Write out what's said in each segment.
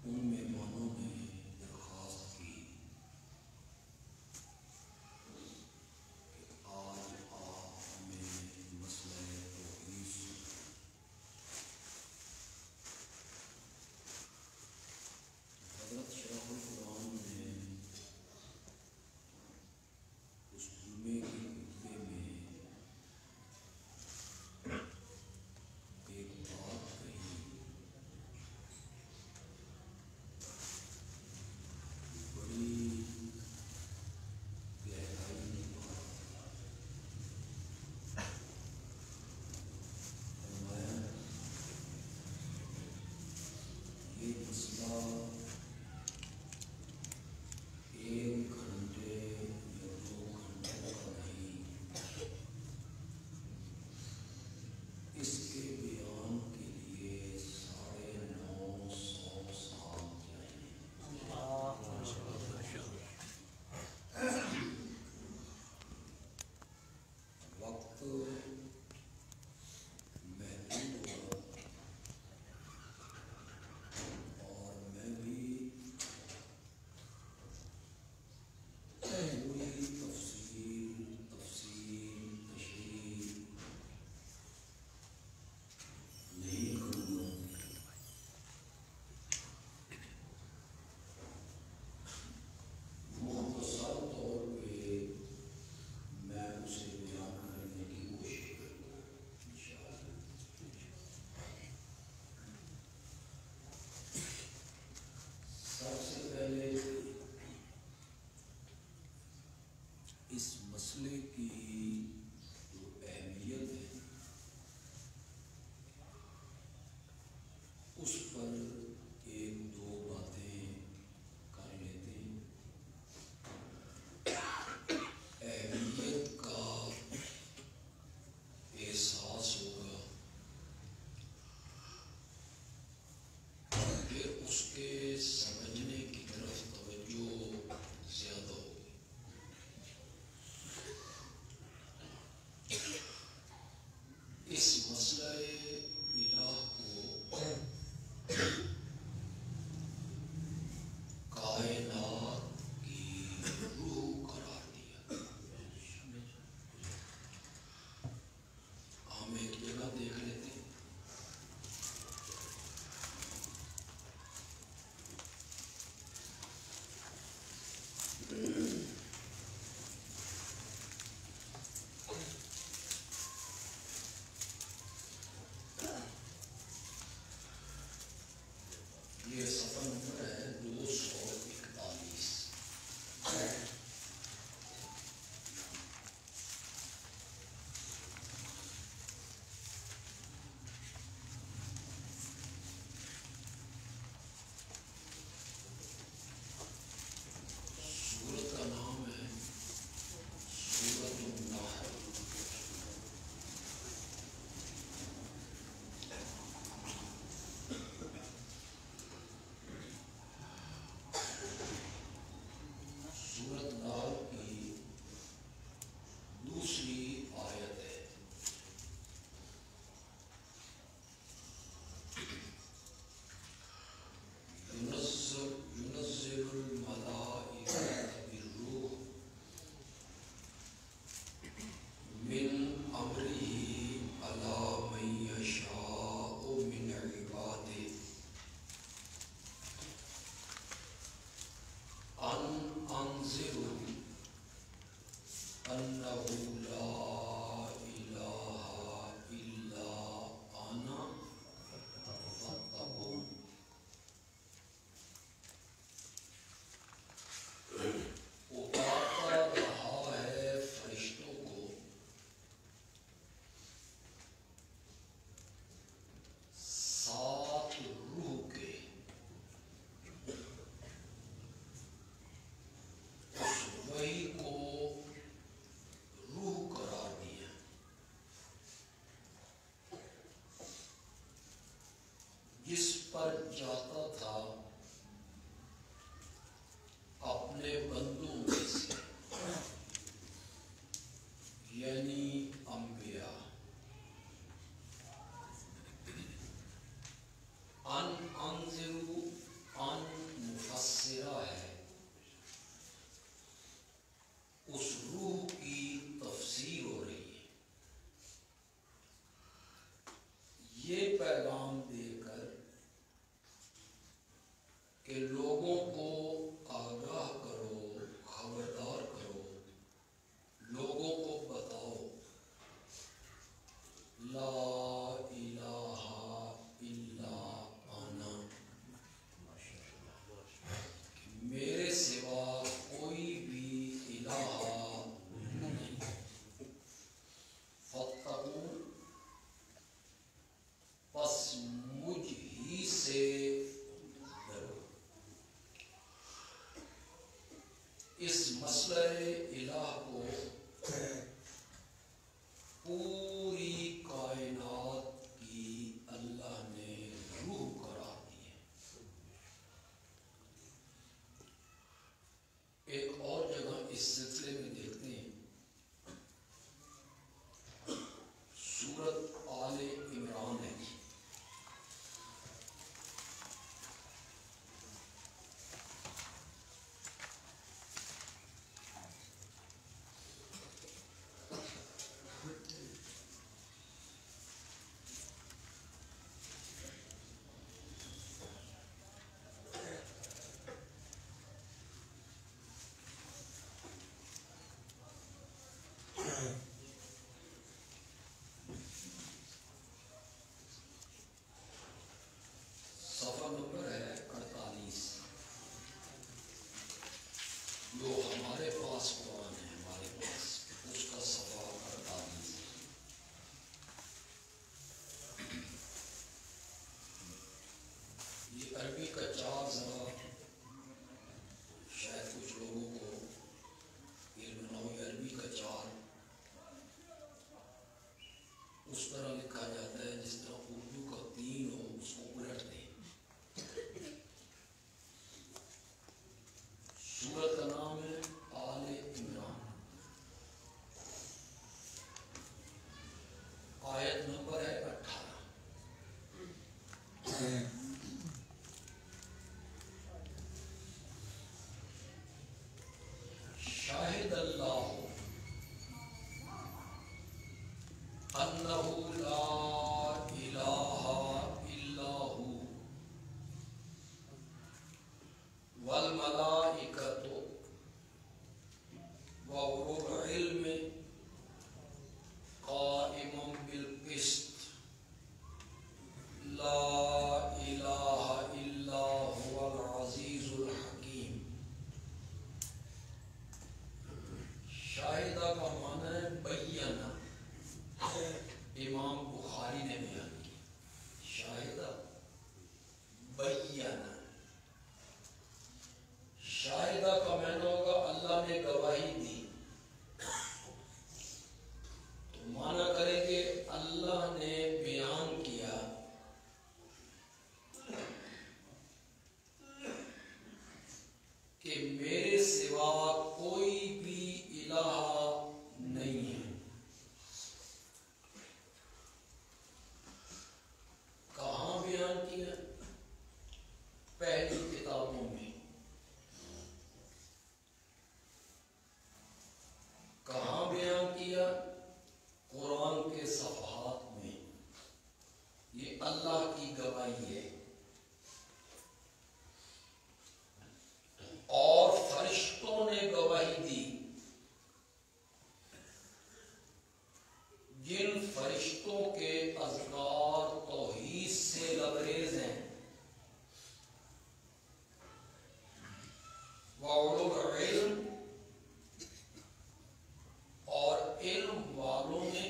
ان مہمانوں نے درخواست کی کہ آج آپ ہمیں مسئلہ توحید حضرت شیخ القرآن نے اس جمعے کے خطبے میں ایک بات کہی، بڑی گہرائی کی بات فرمایا، یہ مسئلہ ایک گھنٹے یا 2 گھنٹوں کا نہیں، اس کے بیان کے لیے 950 سال چاہیے۔ وقت محدود ہوگا اور میں بھی پوری تفصیل تشریح نہیں کروں گا، مختصر طور پہ میں اسے بیان کرنے کی کوشش کروں گا انشاءاللہ۔ سب سے پہلے اس مسئلے کی جو اہمیت ہے اس پر 1-2 باتیں کر لیتے ہیں۔ اہمیت کا احساس ہوگا، پھر اس کے سمجھنے کی طرف توجہ زیادہ ہوگی۔ اس مسئلہ الہ کو کائنات کی روح قرار دیا۔ ہم ایک جگہ دیکھ لیتے ہیں، یہ صفحہ نمبر ہے 241۔ لوگوں کو آگاہ کرو، خبردار کرو، لوگوں کو بتاؤ لا الہ الا انا، میرے سوا کوئی بھی الہ نہیں، فاتقون، پس مجھ ہی سے ڈرو۔ اس مسئلہ الہ کو پوری کائنات کی اللہ نے روح قرار دی ہے۔ ایک اور جگہ اس سلسلے میں دیکھتے ہیں، سورت آل عمران ہے، صفحہ نمبر ہے 48، جو ہمارے پاس قرآن ہے، ہمارے پاس اس کا صفحہ 48۔ یہ عربی کا چار ذرا شاید کچھ لوگوں کو علم نہ ہو، یہ عربی کا چار اس طرح لکھا جاتا ہے جس طرح اردو کا تین ہو، اس کو الٹ دیں۔ سورت کا نام ہے آل عمران، آیت نمبر ہے 18۔ شاہد اللہ انہ لا الہ الا ہو والملائکۃ وَأُولُو العلم قائما بالقسط لا الہ الا هو العزیز الحکیم۔ شاہدہ کا معنی ہے بیانہ، امام بخاری نے بیان کیا، شاہدہ بیانہ، شاہدہ کا معنی ہوگا اللہ نے گواہی دی، تو معنی کریں کہ اللہ نے بیان کیا کہ میرے سوا کوئی بھی الہ نہیں ہے۔ کہاں بیان کیا؟ پہلی کتابوں میں۔ کہاں بیان کیا؟ قرآن کے صفحات میں۔ یہ اللہ کی گواہی ہے۔ اور فرشتوں نے گواہی دی، جن فرشتوں کے اذکار توحید سے لبریز ہیں۔ وَأُولُو العلم، اور علم والوں نے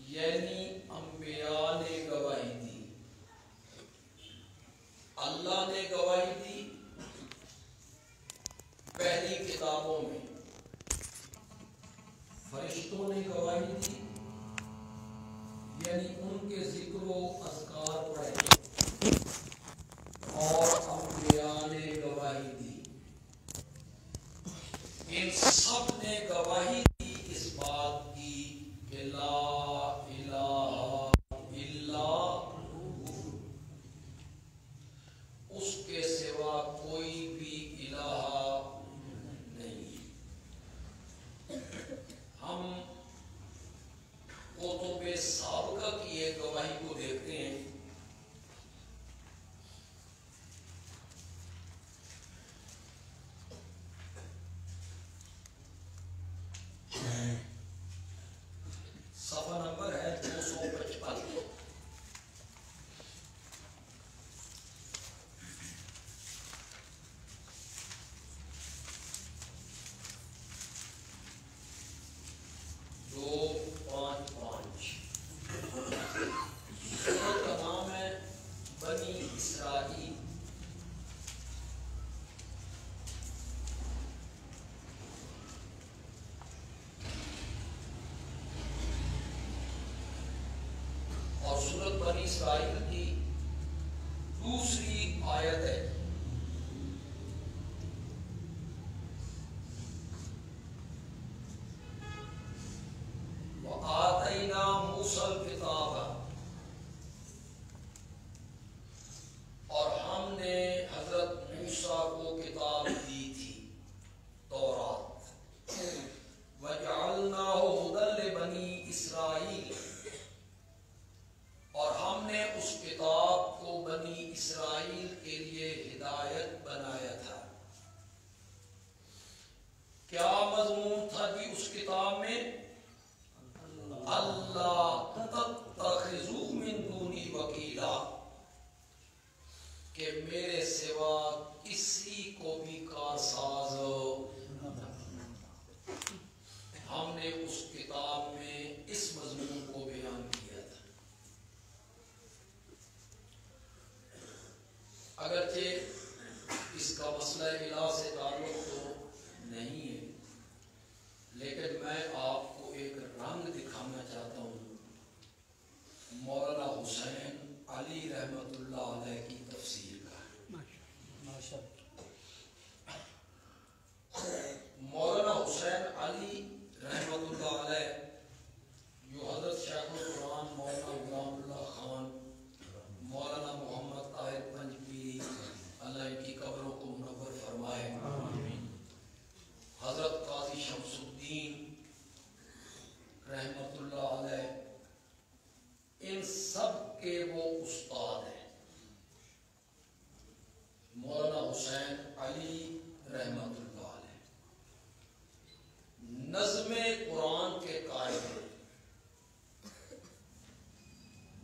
یعنی انبیاء نے گواہی دی۔ اللہ نے گواہی دی پہلی کتابوں میں، فرشتوں نے گواہی دی یعنی ان کے ذکر و اذکار پڑھے، اور انبیاء نے گواہی دی۔ ان سب نے گواہی دی اس بات کی کہ لا الہ الا ہو، اس کے سوا کوئی بھی الہ نہیں۔ ہم کتب سابقہ کی ایک گواہی کو دیکھتے ہیں، بنی اسرائیل کی دوسری آیت ہے. وَآتَيْنَا مُوسَى الْكِتَابَ، اور ہم نے حضرت موسیٰ کو کتاب دی تھی تورات. وَجَعَلْنَاهُ هُدًى لِبَنِي إِسرائِيلَ، اور ہم نے اس کتاب کو بنی اسرائیل کے لیے ہدایت بنایا تھا. کیا مضمون تھا جی اس کتاب میں؟ اللہ تتخذوا من دونی وکیلا، کہ میرے سوا کسی کو بھی کارساز. ہم نے اس کتاب میں اس مضمون کو بیان کیا تھا. اگرچہ اس کا مسئلہ الہ سے تعلق تو نہیں ہے، لیکن میں آپ کو ایک رنگ دکھانا چاہتا ہوں مولانا حسین علی رحمت اللہ علیہ کی تفسیر کا. مولانا حسین علی رحمت اللہ علیہ جو حضرت شیخ القرآن مولانا غلام اللہ خان، مولانا محمد طاہر پنجپیری، اللہ ان کی قبروں کو منور فرمائے، حضرت قاضی شمس الدین رحمت اللہ علیہ، ان سب کے وہ استاد ہیں. مولانا حسین علی رحمت اللہ علیہ نظم قرآن کے قائل ہیں.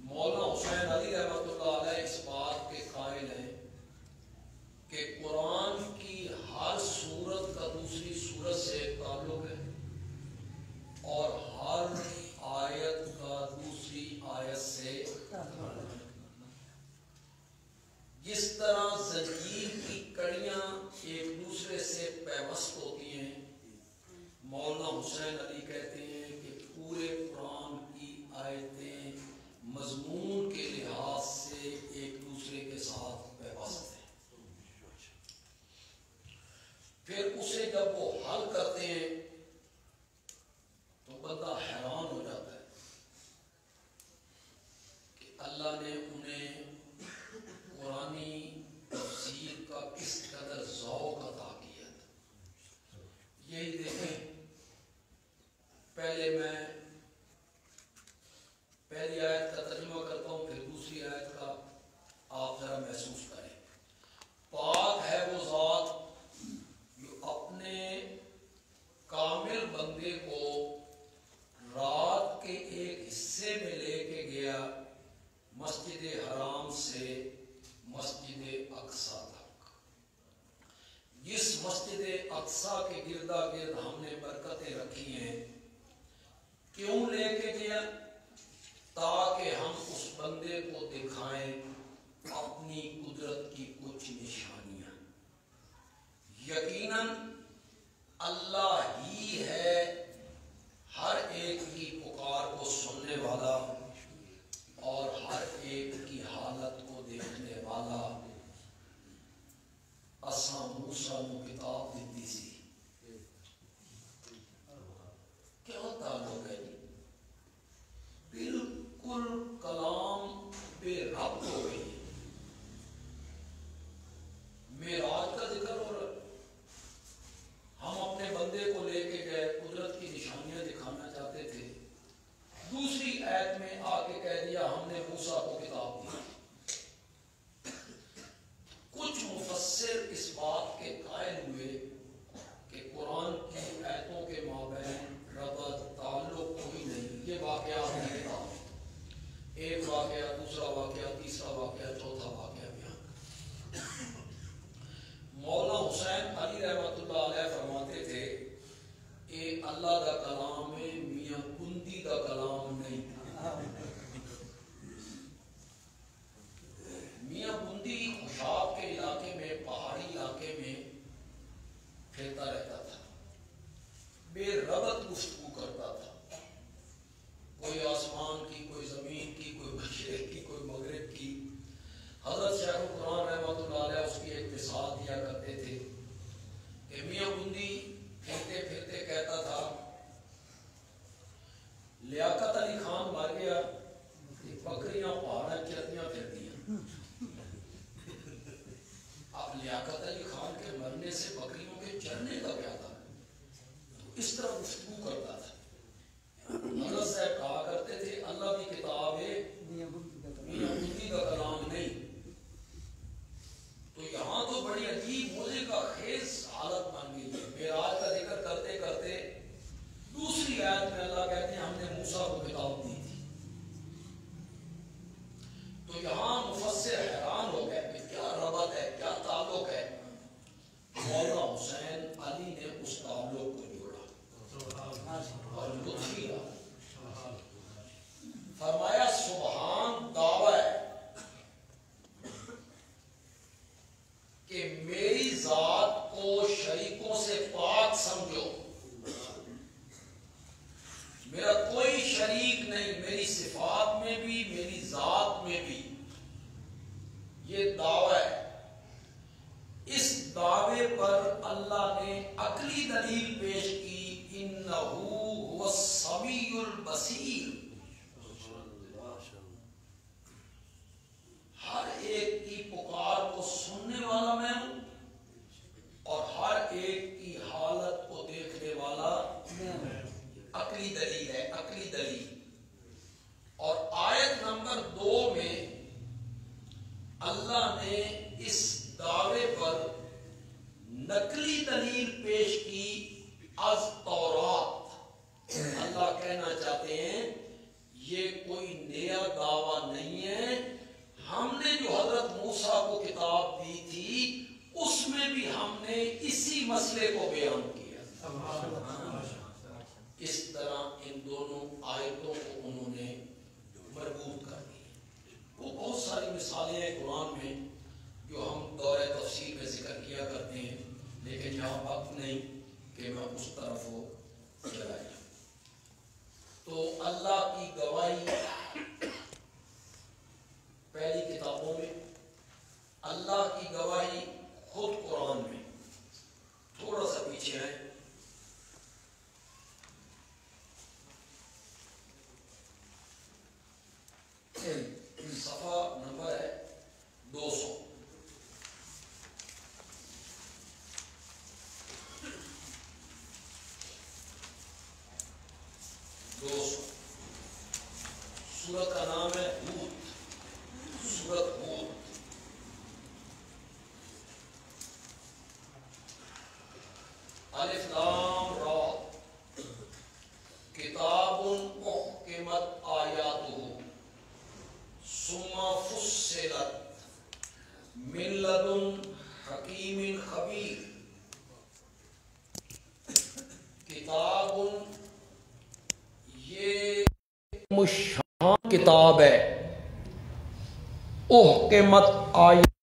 مولانا حسین علی رحمت اللہ علیہ اس بات کے قائل ہیں کہ قرآن کی ہر سورت کا دوسری سورت سے ایک تعلق ہے، اور ہر آیت کا دوسری آیت سے تعلق ہے. جس طرح زنجیر کی کڑیاں ایک دوسرے سے پیوست ہوتی ہیں، مولانا حسین علی کہتے ہیں کہ پورے قرآن کی آیتیں مضمون کے لحاظ سے ایک دوسرے کے ساتھ پیوست ہیں. پھر اسے جب وہ حل کرتے ہیں تو بندہ حیران ہو جاتا ہے کہ اللہ نے انہیں قرآنی تفسیر کا کس قدر ذوق عطا کیا تھا. یہی دیکھیں، پہلے میں پہلی آیت کا ترجمہ کرتا ہوں، پھر دوسری آیت کا آپ ذرا محسوس کریں. پاک ہے وہ ذات جو اپنے کامل بندے کو رات کے ایک حصے میں لے کے گیا مسجد حرام سے مسجد اقصی تک. جس مسجد اقصی کے گردا گرد ہم نے برکتیں رکھی ہیں، کیوں لے کے گیا؟ تاکہ ہم اس بندے کو دکھائیں اپنی قدرت کی کچھ نشانیاں. یقیناً اللہ ہی ہے ہر ایک کی پکار کو سننے والا اور ہر ایک کی حالت کو دیکھنے والا. اساں موسیٰ نو کتاب دیتی سی. کیا تعلق ہے جی؟ بالکل کلام بے ربط ہو گئی. معراج کا ذکر ہو رہا ہے، ہم اپنے بندے کو لے کے گئے، قدرت کی نشانیاں دکھانا چاہتے تھے. دوسری آیت میں آ کے کہہ دیا ہم نے موسیٰ کو کتاب دی. کچھ مفسر اس بات کے قائل ہوئے کہ قرآن کی آیتوں کے مابین ربط تعلق کوئی نہیں. یہ واقعات کی کتاب، ایک واقعہ، دوسرا واقعہ، تیسرا واقعہ، چوتھا واقعہ بیان. مولانا حسین علی رحمت اللہ علیہ فرماتے تھے کہ اللہ کا کلام ہے، میاں بندی کا کلام نہیں. میاں بندی خوشاب کے علاقے میں، پہاڑی علاقے میں پھرتا رہتا تھا، بے ربط گفتگو کرتا تھا. کوئی آسمان کی، کوئی زمین کی، کوئی مشرق کی، کوئی لیاقت علی خان کے مرنے سے بکریوں کے چرنے کا کیا تھا؟ تو اس طرح گفتگو کرتا تھا. حضرت صاحب کہا کرتے تھے اللہ کی کتاب ہے، میاں بدھی کا کلام نہیں. تو یہاں تو بڑی عجیب موزے کا خیز حالت بن گئی ہے. معراج کا ذکر کرتے کرتے دوسری آیت میں اللہ کہتے ہیں ہم نے موسیٰ کو کتاب دی تھی. تو یہاں مفسر حیران ہو گئے کہ کیا ربط ہے، کیا تعلق ہے. مولانا حسین علی نے اس تعلق کو جوڑا اور لطف کیا. فرمایا سبحان دعویٰ ہے کہ میری ذات کو شریکوں سے پاک سمجھو، میرا کوئی شریک نہیں، میری صفات میں بھی میری ذات میں بھی. یہ دعویٰ ہے. اس دعوے پر اللہ نے عقلی دلیل پیش کی، انہ هو السمیع البصیر. ہر ایک کی پکار کو سننے والا میں ہوں اور ہر ایک کی حالت کو دیکھنے والا میں ہوں. عقلی دلیل ہے، عقلی دلیل. اور آیت نمبر 2 میں اللہ نے اس دعوے پر نقلی دلیل پیش کی از تورات. اللہ کہنا چاہتے ہیں یہ کوئی نیا دعویٰ نہیں ہے، ہم نے جو حضرت موسیٰ کو کتاب دی تھی اس میں بھی ہم نے اسی مسئلے کو بیان کیا. اس طرح ان دونوں آیتوں کو انہوں نے مربوط کر دی. وہ بہت ساری مثالیں ہیں قرآن میں جو ہم دور تفسیر میں ذکر کیا کرتے ہیں، لیکن یہاں وقت نہیں کہ میں اس طرف وہ چلا جاؤں. تو اللہ کی گواہی پہلی کتابوں میں، اللہ کی گواہی خود قرآن میں. تھوڑا سا پیچھے ہے، صفحہ نمبر ہے 200. سورت کا نام ہے ہود، سورت ہود. الف لام را کتاب احکمت آیاتہ ثم فصلت من لدن حکیم خبیر. کتاب یہ مشان کتاب ہے، احکمت آیات